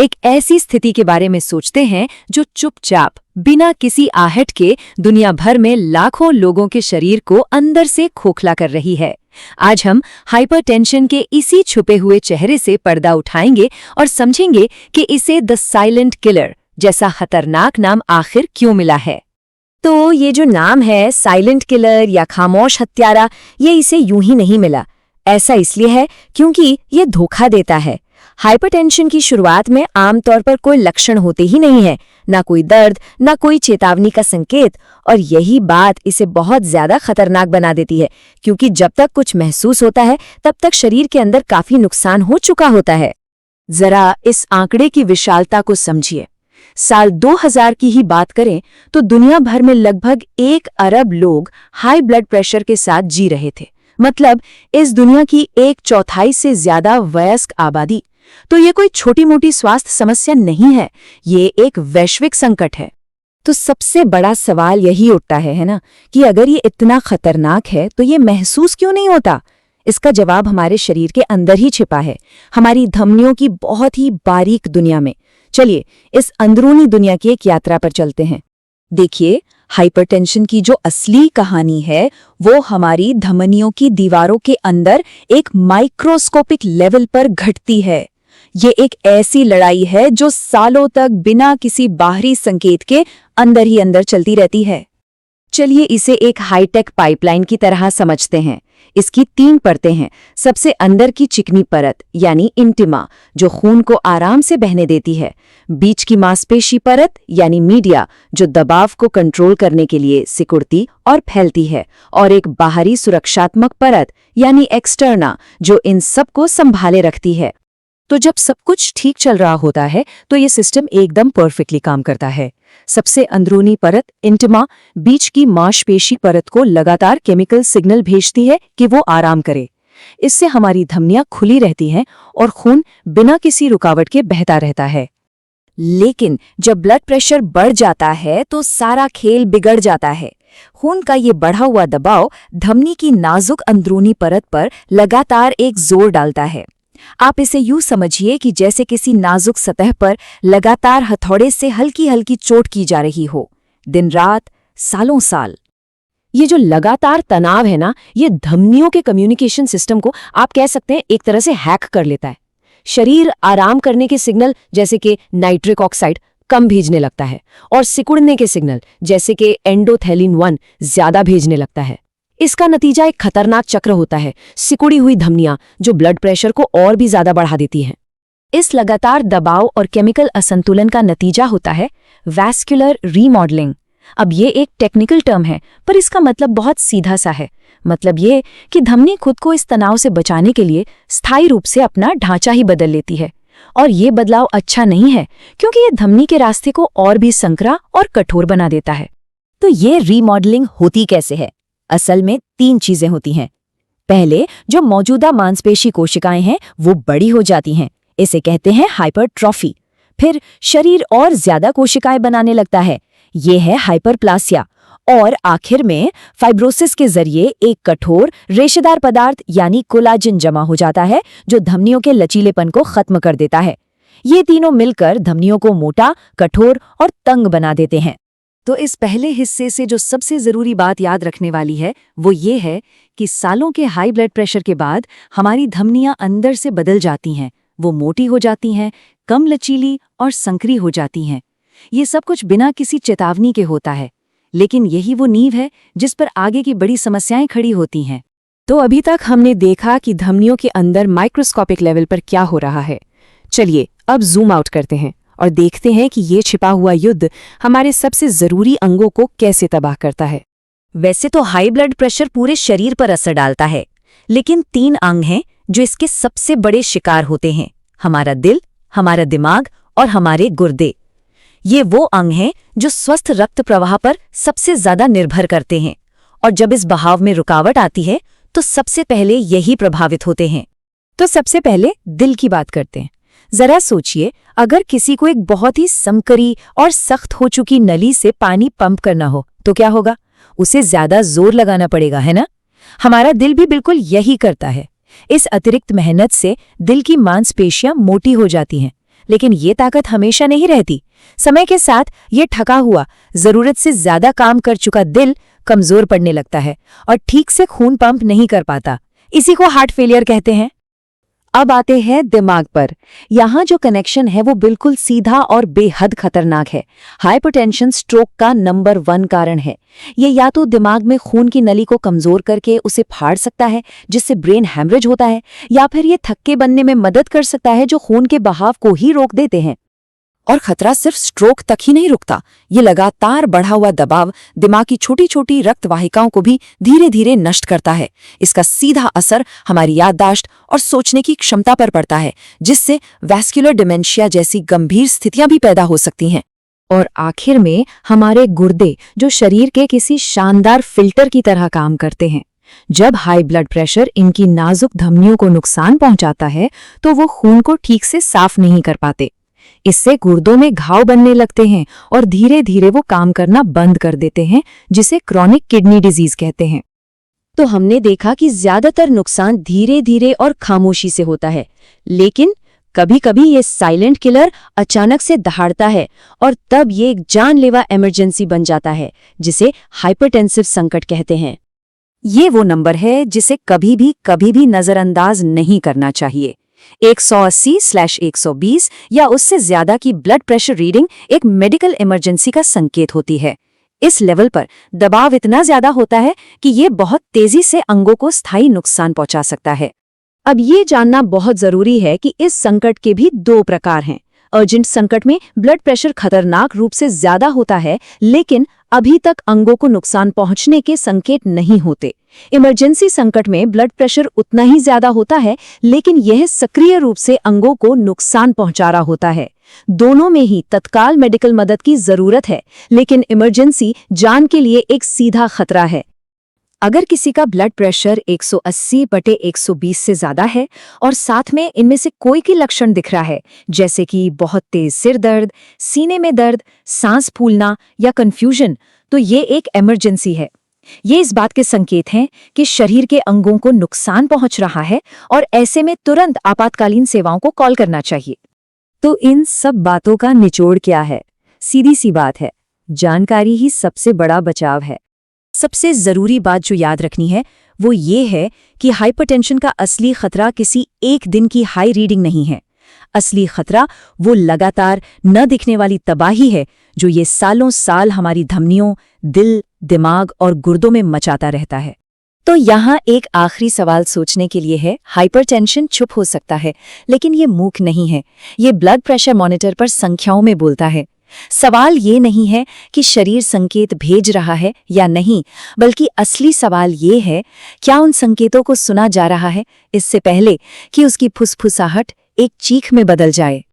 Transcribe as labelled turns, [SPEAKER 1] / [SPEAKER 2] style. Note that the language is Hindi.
[SPEAKER 1] एक ऐसी स्थिति के बारे में सोचते हैं जो चुपचाप बिना किसी आहट के दुनिया भर में लाखों लोगों के शरीर को अंदर से खोखला कर रही है। आज हम हाइपरटेंशन के इसी छुपे हुए चेहरे से पर्दा उठाएंगे और समझेंगे कि इसे द साइलेंट किलर जैसा खतरनाक नाम आखिर क्यों मिला है। तो ये जो नाम है साइलेंट किलर या खामोश हत्यारा, ये इसे यूं ही नहीं मिला। ऐसा इसलिए है क्योंकि ये धोखा देता है। हाइपरटेंशन की शुरुआत में आमतौर पर कोई लक्षण होते ही नहीं है, ना कोई दर्द, ना कोई चेतावनी का संकेत, और यही बात इसे बहुत ज्यादा खतरनाक बना देती है, क्योंकि जब तक कुछ महसूस होता है तब तक शरीर के अंदर काफी नुकसान हो चुका होता है। जरा इस आंकड़े की विशालता को समझिए। साल 2000 की ही बात करें तो दुनिया भर में लगभग 1 अरब लोग हाई ब्लड प्रेशर के साथ जी रहे थे। मतलब इस दुनिया की 1/4 से ज्यादा वयस्क आबादी। तो ये कोई छोटी मोटी स्वास्थ्य समस्या नहीं है, ये एक वैश्विक संकट है। तो सबसे बड़ा सवाल यही उठता है ना, कि अगर ये इतना खतरनाक है तो ये महसूस क्यों नहीं होता? इसका जवाब हमारे शरीर के अंदर ही छिपा है, हमारी धमनियों की बहुत ही बारीक दुनिया में। चलिए इस अंदरूनी दुनिया की एक यात्रा पर चलते हैं। देखिए, हाइपरटेंशन की जो असली कहानी है वो हमारी धमनियों की दीवारों के अंदर एक माइक्रोस्कोपिक लेवल पर घटती है। ये एक ऐसी लड़ाई है जो सालों तक बिना किसी बाहरी संकेत के अंदर ही अंदर चलती रहती है। चलिए इसे एक हाईटेक पाइपलाइन की तरह समझते हैं। इसकी 3 परतें हैं। सबसे अंदर की चिकनी परत यानी इंटिमा, जो खून को आराम से बहने देती है। बीच की मांसपेशी परत यानी मीडिया, जो दबाव को कंट्रोल करने के लिए सिकुड़ती और फैलती है। और एक बाहरी सुरक्षात्मक परत यानी एक्सटर्ना, जो इन सब को संभाले रखती है। तो जब सब कुछ ठीक चल रहा होता है तो ये सिस्टम एकदम परफेक्टली काम करता है। सबसे अंदरूनी परत इंटिमा बीच की मांसपेशी परत को लगातार केमिकल सिग्नल भेजती है कि वो आराम करे। इससे हमारी धमनियां खुली रहती हैं और खून बिना किसी रुकावट के बहता रहता है। लेकिन जब ब्लड प्रेशर बढ़ जाता है तो सारा खेल बिगड़ जाता है। खून का ये बढ़ा हुआ दबाव धमनी की नाजुक अंदरूनी परत पर लगातार एक जोर डालता है। आप इसे यूं समझिए कि जैसे किसी नाजुक सतह पर लगातार हथौड़े से हल्की हल्की चोट की जा रही हो, दिन रात, सालों साल। ये जो लगातार तनाव है ना, ये धमनियों के कम्युनिकेशन सिस्टम को आप कह सकते हैं एक तरह से हैक कर लेता है। शरीर आराम करने के सिग्नल जैसे कि नाइट्रिक ऑक्साइड कम भेजने लगता है और सिकुड़ने के सिग्नल जैसे कि एंडोथेलिन 1 ज्यादा भेजने लगता है। इसका नतीजा एक खतरनाक चक्र होता है, सिकुड़ी हुई धमनियां जो ब्लड प्रेशर को और भी ज्यादा बढ़ा देती हैं। इस लगातार दबाव और केमिकल असंतुलन का नतीजा होता है वैस्कुलर रीमॉडलिंग। अब ये एक टेक्निकल टर्म है, पर इसका मतलब बहुत सीधा सा है। मतलब ये कि धमनी खुद को इस तनाव से बचाने के लिए स्थायी रूप से अपना ढांचा ही बदल लेती है। और ये बदलाव अच्छा नहीं है, क्योंकि ये धमनी के रास्ते को और भी संकरा और कठोर बना देता है। तो ये रीमॉडलिंग होती कैसे है? असल में 3 चीजें होती हैं। पहले, जो मौजूदा मांसपेशी कोशिकाएं हैं वो बड़ी हो जाती हैं, इसे कहते हैं हाइपरट्रॉफी। फिर शरीर और ज्यादा कोशिकाएं बनाने लगता है, ये है हाइपरप्लासिया। और आखिर में फाइब्रोसिस के जरिए एक कठोर रेशेदार पदार्थ यानी कोलाजन जमा हो जाता है, जो धमनियों के लचीलेपन को खत्म कर देता है। ये तीनों मिलकर धमनियों को मोटा, कठोर और तंग बना देते हैं। तो इस पहले हिस्से से जो सबसे जरूरी बात याद रखने वाली है वो ये है कि सालों के हाई ब्लड प्रेशर के बाद हमारी धमनियां अंदर से बदल जाती हैं। वो मोटी हो जाती हैं, कम लचीली और संकरी हो जाती हैं। ये सब कुछ बिना किसी चेतावनी के होता है, लेकिन यही वो नींव है जिस पर आगे की बड़ी समस्याएं खड़ी होती हैं। तो अभी तक हमने देखा कि धमनियों के अंदर माइक्रोस्कोपिक लेवल पर क्या हो रहा है। चलिए अब जूम आउट करते हैं और देखते हैं कि ये छिपा हुआ युद्ध हमारे सबसे जरूरी अंगों को कैसे तबाह करता है। वैसे तो हाई ब्लड प्रेशर पूरे शरीर पर असर डालता है, लेकिन 3 अंग हैं जो इसके सबसे बड़े शिकार होते हैं: हमारा दिल, हमारा दिमाग और हमारे गुर्दे। ये वो अंग हैं जो स्वस्थ रक्त प्रवाह पर सबसे ज्यादा निर्भर करते हैं, और जब इस बहाव में रुकावट आती है तो सबसे पहले यही प्रभावित होते हैं। तो सबसे पहले दिल की बात करते हैं। जरा सोचिए, अगर किसी को एक बहुत ही संकरी और सख्त हो चुकी नली से पानी पंप करना हो तो क्या होगा? उसे ज्यादा जोर लगाना पड़ेगा, है ना? हमारा दिल भी बिल्कुल यही करता है। इस अतिरिक्त मेहनत से दिल की मांसपेशियां मोटी हो जाती हैं, लेकिन ये ताकत हमेशा नहीं रहती। समय के साथ ये थका हुआ, जरूरत से ज्यादा काम कर चुका दिल कमजोर पड़ने लगता है और ठीक से खून पंप नहीं कर पाता। इसी को हार्ट फेलियर कहते हैं। अब आते हैं दिमाग पर। यहाँ जो कनेक्शन है वो बिल्कुल सीधा और बेहद खतरनाक है। हाइपरटेंशन स्ट्रोक का नंबर 1 कारण है। ये या तो दिमाग में खून की नली को कमजोर करके उसे फाड़ सकता है, जिससे ब्रेन हैमरेज होता है, या फिर ये थक्के बनने में मदद कर सकता है, जो खून के बहाव को ही रोक देते हैं। और खतरा सिर्फ स्ट्रोक तक ही नहीं रुकता। ये लगातार बढ़ा हुआ दबाव दिमाग की छोटी छोटी रक्त वाहिकाओं को भी धीरे धीरे नष्ट करता है। इसका सीधा असर हमारी याददाश्त और सोचने की क्षमता पर पड़ता है, जिससे वैस्कुलर डिमेंशिया जैसी गंभीर स्थितियां भी पैदा हो सकती हैं। और आखिर में हमारे गुर्दे, जो शरीर के किसी शानदार फिल्टर की तरह काम करते हैं। जब हाई ब्लड प्रेशर इनकी नाजुक धमनियों को नुकसान पहुंचाता है तो वो खून को ठीक से साफ नहीं कर पाते। इससे गुर्दों में घाव बनने लगते हैं और धीरे धीरे वो काम करना बंद कर देते हैं, जिसे क्रॉनिक किडनी डिजीज कहते हैं। तो हमने देखा कि ज्यादातर नुकसान धीरे धीरे और खामोशी से होता है, लेकिन कभी कभी ये साइलेंट किलर अचानक से दहाड़ता है और तब ये एक जानलेवा इमरजेंसी बन जाता है, जिसे हाइपरटेंसिव संकट कहते हैं। ये वो नंबर है जिसे कभी भी नजरअंदाज नहीं करना चाहिए। 180/120 या उससे ज्यादा की ब्लड प्रेशर रीडिंग एक मेडिकल इमरजेंसी का संकेत होती है। इस लेवल पर दबाव इतना ज्यादा होता है कि ये बहुत तेजी से अंगों को स्थायी नुकसान पहुंचा सकता है। अब ये जानना बहुत जरूरी है कि इस संकट के भी 2 प्रकार हैं। अर्जेंट संकट में ब्लड प्रेशर खतरनाक रूप से ज्यादा होता है, लेकिन अभी तक अंगों को नुकसान पहुंचने के संकेत नहीं होते। इमरजेंसी संकट में ब्लड प्रेशर उतना ही ज्यादा होता है, लेकिन यह सक्रिय रूप से अंगों को नुकसान पहुंचा रहा होता है। दोनों में ही तत्काल मेडिकल मदद की जरूरत है, लेकिन इमरजेंसी जान के लिए एक सीधा खतरा है। अगर किसी का ब्लड प्रेशर 180/120 से ज्यादा है और साथ में इनमें से कोई की लक्षण दिख रहा है, जैसे कि बहुत तेज सिर दर्द, सीने में दर्द, सांस फूलना या कंफ्यूजन, तो ये एक इमरजेंसी है। ये इस बात के संकेत हैं कि शरीर के अंगों को नुकसान पहुंच रहा है और ऐसे में तुरंत आपातकालीन सेवाओं को कॉल करना चाहिए। तो इन सब बातों का निचोड़ क्या है? सीधी सी बात है, जानकारी ही सबसे बड़ा बचाव है। सबसे जरूरी बात जो याद रखनी है वो ये है कि हाइपरटेंशन का असली खतरा किसी एक दिन की हाई रीडिंग नहीं है। असली खतरा वो लगातार न दिखने वाली तबाही है जो ये सालों साल हमारी धमनियों, दिल, दिमाग और गुर्दों में मचाता रहता है। तो यहाँ एक आखिरी सवाल सोचने के लिए है। हाइपरटेंशन चुप हो सकता है, लेकिन ये मूक नहीं है। ये ब्लड प्रेशर मॉनिटर पर संख्याओं में बोलता है। सवाल ये नहीं है कि शरीर संकेत भेज रहा है या नहीं, बल्कि असली सवाल ये है, क्या उन संकेतों को सुना जा रहा है इससे पहले कि उसकी फुसफुसाहट एक चीख में बदल जाए।